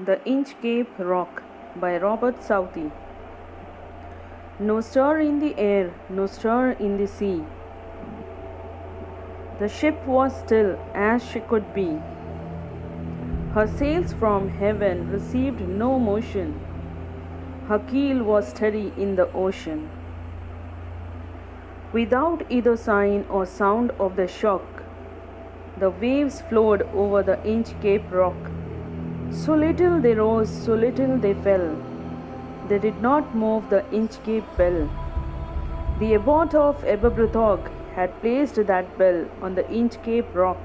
The Inchcape Rock by Robert Southey. No stir in the air, no stir in the sea. The ship was still as she could be. Her sails from heaven received no motion. Her keel was steady in the ocean. Without either sign or sound of the shock, the waves flowed over the Inchcape Rock. So little they rose, so little they fell. They did not move the Inchcape bell. The abbot of Aberbrothock had placed that bell on the Inchcape Rock.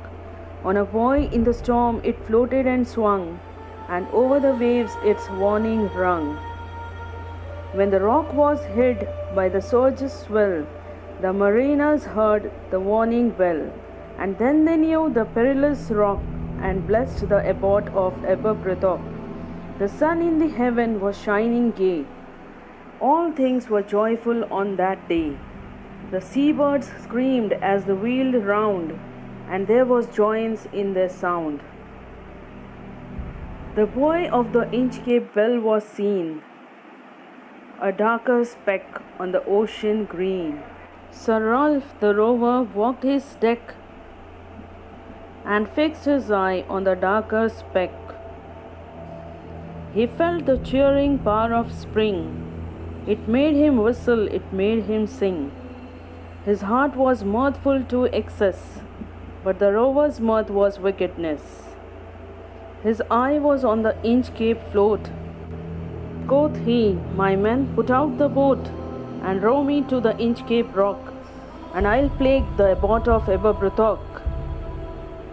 On a buoy in the storm it floated and swung, and over the waves its warning rung. When the rock was hid by the surge's swell, the mariners heard the warning bell, and then they knew the perilous rock and blessed the abbot of Aberbrothock. The sun in the heaven was shining gay. All things were joyful on that day. The seabirds screamed as the wheeled round, and there was joyance in their sound. The buoy of the Inchcape bell was seen, a darker speck on the ocean green. Sir Ralph the rover walked his deck and fixed his eye on the darker speck. He felt the cheering power of spring. It made him whistle, it made him sing. His heart was mirthful to excess, but the rover's mirth was wickedness. His eye was on the Inchcape float. Quoth he, "My men, put out the boat, and row me to the Inchcape Rock, and I'll plague the abbot of Aberbrothock."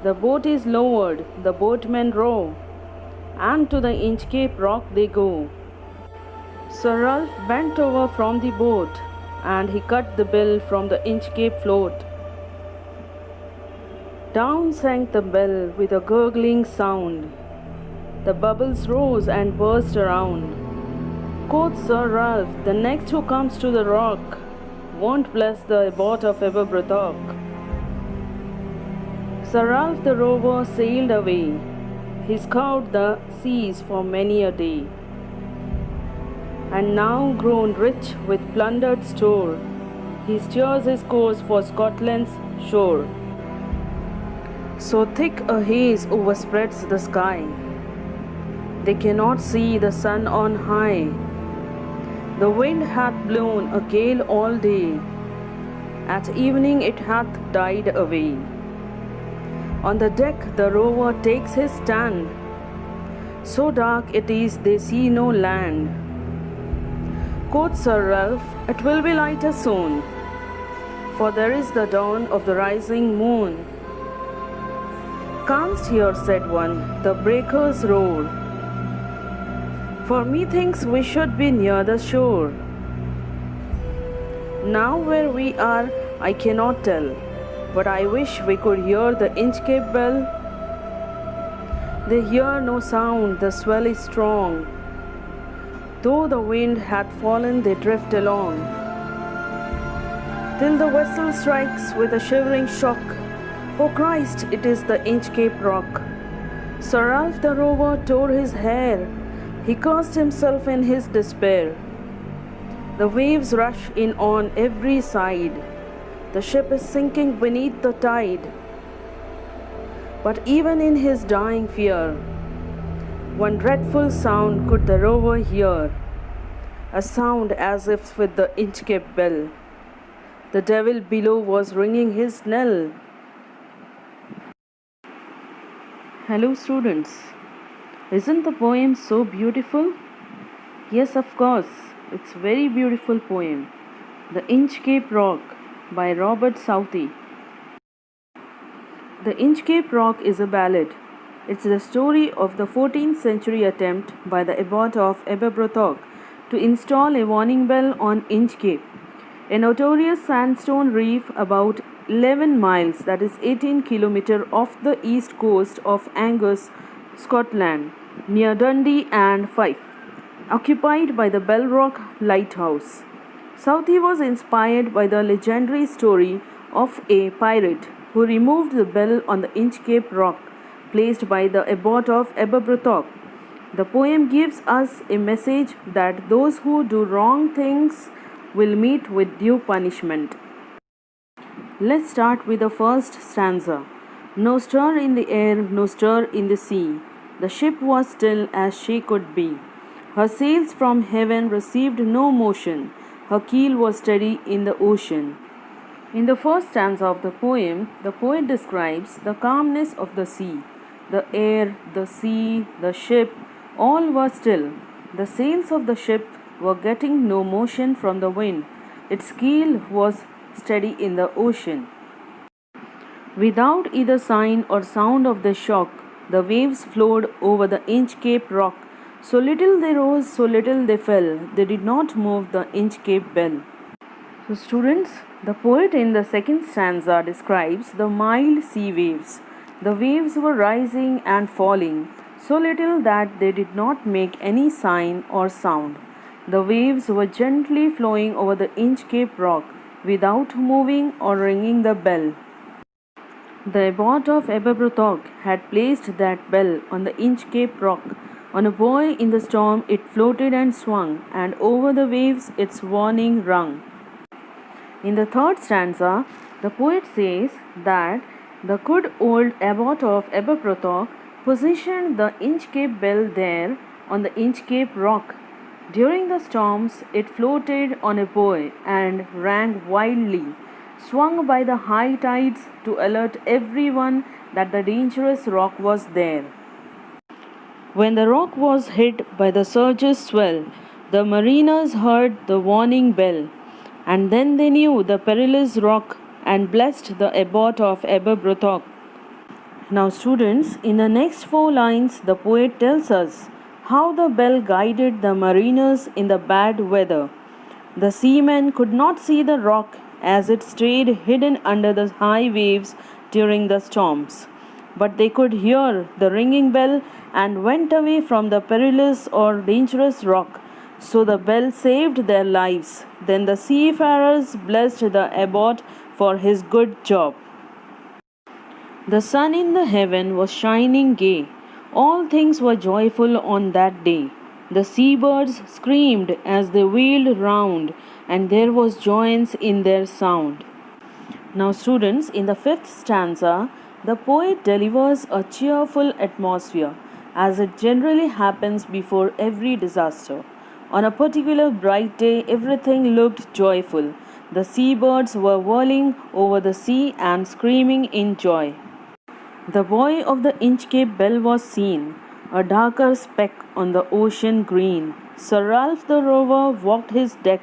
The boat is lowered, the boatmen row, and to the Inchcape Rock they go. Sir Ralph bent over from the boat, and he cut the bill from the Inchcape float. Down sank the bell with a gurgling sound. The bubbles rose and burst around. Quoth Sir Ralph, "The next who comes to the rock won't bless the abbot of Aberbrothock." Sir Ralph the rover sailed away. He scoured the seas for many a day, and now grown rich with plundered store, he steers his course for Scotland's shore. So thick a haze overspreads the sky, they cannot see the sun on high. The wind hath blown a gale all day, at evening it hath died away. On the deck the rover takes his stand, so dark it is they see no land. Quoth Sir Ralph, "It will be lighter soon, for there is the dawn of the rising moon." "Canst hear," said one, "the breakers roar? For methinks we should be near the shore." Now where we are I cannot tell, but I wish we could hear the Inchcape bell. They hear no sound, the swell is strong. Though the wind hath fallen, they drift along, till the vessel strikes with a shivering shock. Oh Christ, it is the Inchcape Rock. Sir Ralph the rover tore his hair. He cursed himself in his despair. The waves rush in on every side. The ship is sinking beneath the tide. But even in his dying fear, one dreadful sound could the rover hear, a sound as if with the Inchcape bell. The devil below was ringing his knell. Hello students, isn't the poem so beautiful? Yes, of course, it's a very beautiful poem. The Inchcape Rock by Robert Southey. The Inchcape Rock is a ballad. It's the story of the 14th century attempt by the abbot of Aberbrothock to install a warning bell on Inchcape, a notorious sandstone reef about 11 miles, that is 18 kilometers, off the east coast of Angus, Scotland, near Dundee and Fife, occupied by the Bellrock Lighthouse. Southey was inspired by the legendary story of a pirate who removed the bell on the Inchcape Rock placed by the abbot of Aberbrothock. The poem gives us a message that those who do wrong things will meet with due punishment. Let's start with the first stanza. No stir in the air, no stir in the sea. The ship was still as she could be. Her sails from heaven received no motion. Her keel was steady in the ocean. In the first stanza of the poem, the poet describes the calmness of the sea. The air, the sea, the ship, all were still. The sails of the ship were getting no motion from the wind. Its keel was steady in the ocean. Without either sign or sound of the shock, the waves flowed over the Inchcape Rock. So little they rose, so little they fell. They did not move the Inchcape Bell. So students, the poet in the second stanza describes the mild sea waves. The waves were rising and falling, so little that they did not make any sign or sound. The waves were gently flowing over the Inchcape Rock without moving or ringing the bell. The abbot of Aberbrothock had placed that bell on the Inchcape Rock. On a buoy in the storm it floated and swung, and over the waves its warning rung. In the third stanza, the poet says that the good old abbot of Aberbrothock positioned the Inchcape bell there on the Inchcape Rock. During the storms, it floated on a buoy and rang wildly, swung by the high tides to alert everyone that the dangerous rock was there. When the rock was hit by the surge's swell, the mariners heard the warning bell, and then they knew the perilous rock and blessed the abbot of Aberbrothock. Now students, in the next 4 lines, the poet tells us how the bell guided the mariners in the bad weather. The seamen could not see the rock as it stayed hidden under the high waves during the storms, but they could hear the ringing bell and went away from the perilous or dangerous rock. So the bell saved their lives. Then the seafarers blessed the abbot for his good job. The sun in the heaven was shining gay. All things were joyful on that day. The seabirds screamed as they wheeled round, and there was joyance in their sound. Now students, in the 5th stanza, the poet delivers a cheerful atmosphere, as it generally happens before every disaster. On a particular bright day, everything looked joyful. The seabirds were whirling over the sea and screaming in joy. The buoy of the Inchcape Bell was seen, a darker speck on the ocean green. Sir Ralph the rover walked his deck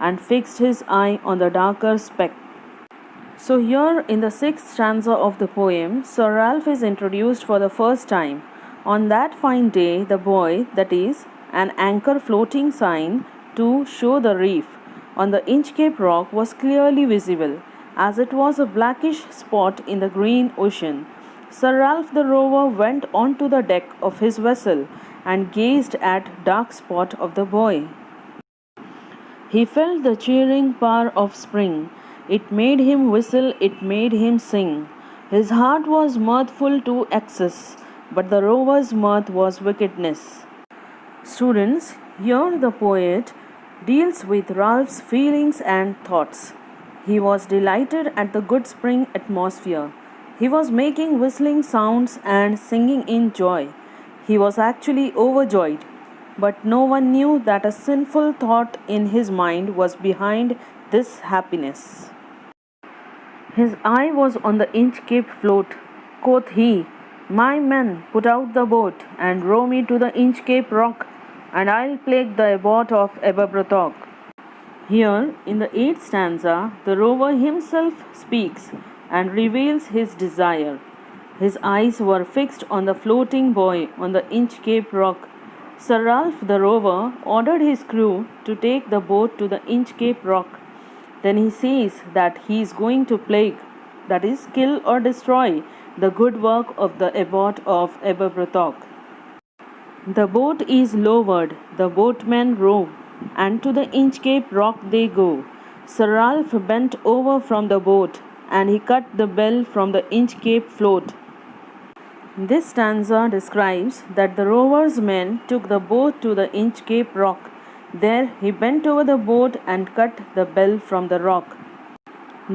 and fixed his eye on the darker speck. So here in the 6th stanza of the poem, Sir Ralph is introduced for the first time. On that fine day, the buoy, that is, an anchor floating sign to show the reef on the Inchcape Rock, was clearly visible, as it was a blackish spot in the green ocean. Sir Ralph the rover went onto the deck of his vessel and gazed at dark spot of the buoy. He felt the cheering power of spring. It made him whistle, it made him sing. His heart was mirthful to excess, but the rover's mirth was wickedness. Students, here the poet deals with Ralph's feelings and thoughts. He was delighted at the good spring atmosphere. He was making whistling sounds and singing in joy. He was actually overjoyed, but no one knew that a sinful thought in his mind was behind this happiness. His eye was on the Inchcape float. Quoth he, "My men, put out the boat and row me to the Inchcape Rock, and I'll plague the abbot of Aberbrothock." Here, in the 8th stanza, the rover himself speaks and reveals his desire. His eyes were fixed on the floating buoy on the Inchcape Rock. Sir Ralph the rover ordered his crew to take the boat to the Inchcape Rock. Then he says that he is going to plague, that is, kill or destroy, the good work of the abbot of Aberbrothock. The boat is lowered, the boatmen row, and to the Inchcape Rock they go. Sir Ralph bent over from the boat, and he cut the bell from the Inchcape float. This stanza describes that the rover's men took the boat to the Inchcape Rock. There he bent over the boat and cut the bell from the rock.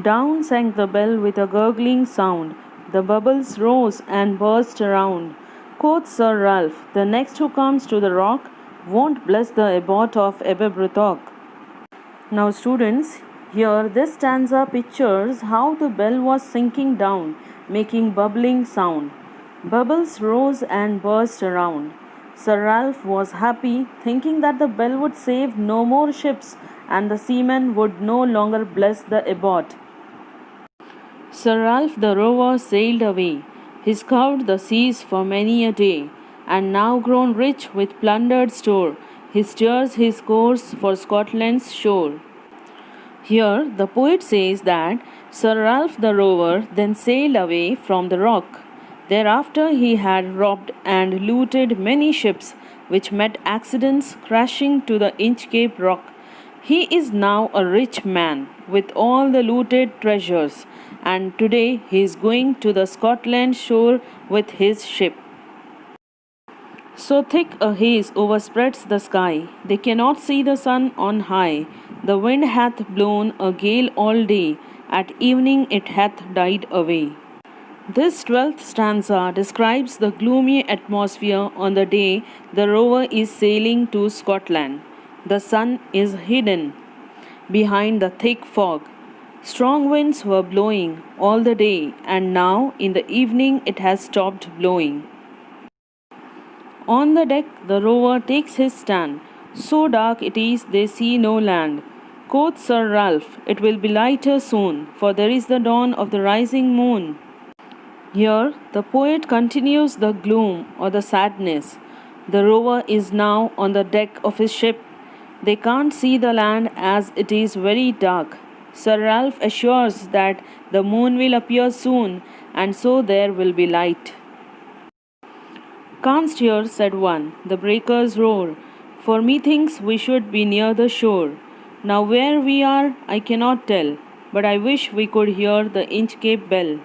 Down sank the bell with a gurgling sound. The bubbles rose and burst around. Quoth Sir Ralph, "The next who comes to the rock won't bless the abbot of Aberbrothock." Now students, here this stanza pictures how the bell was sinking down, making bubbling sound. Bubbles rose and burst around. Sir Ralph was happy, thinking that the bell would save no more ships and the seamen would no longer bless the abbot. Sir Ralph the rover sailed away. He scoured the seas for many a day, and now grown rich with plundered store, he steers his course for Scotland's shore. Here the poet says that Sir Ralph the rover then sailed away from the rock. Thereafter he had robbed and looted many ships, which met accidents, crashing to the Inchcape Rock. He is now a rich man with all the looted treasures, and today he is going to the Scotland shore with his ship. So thick a haze overspreads the sky, they cannot see the sun on high. The wind hath blown a gale all day, at evening it hath died away. This 12th stanza describes the gloomy atmosphere on the day the rover is sailing to Scotland. The sun is hidden behind the thick fog. Strong winds were blowing all the day, and now in the evening it has stopped blowing. On the deck the rover takes his stand. So dark it is they see no land. Quoth Sir Ralph, "It will be lighter soon, for there is the dawn of the rising moon." Here the poet continues the gloom or the sadness. The rover is now on the deck of his ship. They can't see the land as it is very dark. Sir Ralph assures that the moon will appear soon, and so there will be light. "Canst hear," said one, "the breakers roar? For methinks we should be near the shore. Now where we are I cannot tell, but I wish we could hear the Inchcape bell."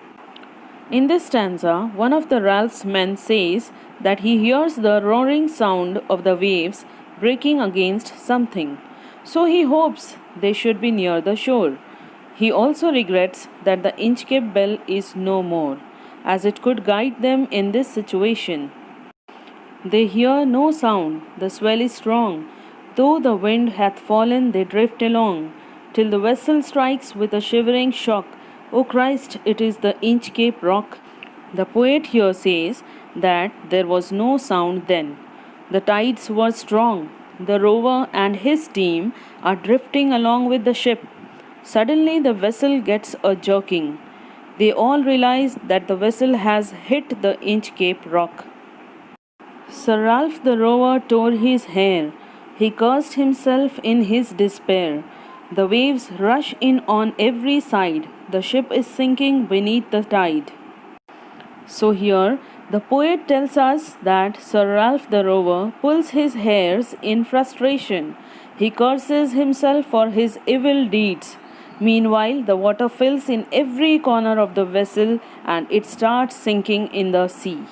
In this stanza, one of the Ralph's men says that he hears the roaring sound of the waves breaking against something, so he hopes they should be near the shore. He also regrets that the Inchcape bell is no more, as it could guide them in this situation. They hear no sound, the swell is strong, though the wind hath fallen they drift along, till the vessel strikes with a shivering shock. O Christ, it is the Inchcape Rock. The poet here says that there was no sound then. The tides were strong. The rover and his team are drifting along with the ship. Suddenly the vessel gets a jerking. They all realize that the vessel has hit the Inchcape Rock. Sir Ralph the rover tore his hair. He cursed himself in his despair. The waves rush in on every side. The ship is sinking beneath the tide. So here the poet tells us that Sir Ralph the rover pulls his hairs in frustration. He curses himself for his evil deeds. Meanwhile, the water fills in every corner of the vessel and it starts sinking in the sea.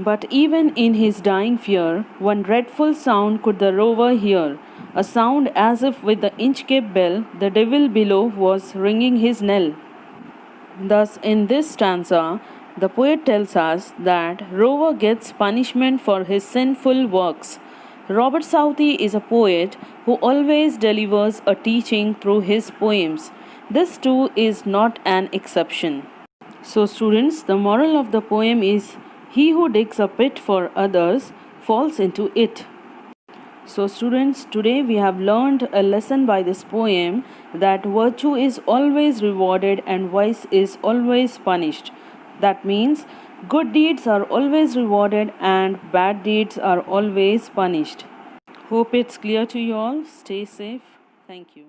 But even in his dying fear, one dreadful sound could the rover hear, a sound as if with the Inchcape bell the devil below was ringing his knell. Thus, in this stanza, the poet tells us that rover gets punishment for his sinful works. Robert Southey is a poet who always delivers a teaching through his poems. This too is not an exception. So students, the moral of the poem is, he who digs a pit for others falls into it. So students, today we have learned a lesson by this poem that virtue is always rewarded and vice is always punished. That means good deeds are always rewarded and bad deeds are always punished. Hope it's clear to you all. Stay safe. Thank you.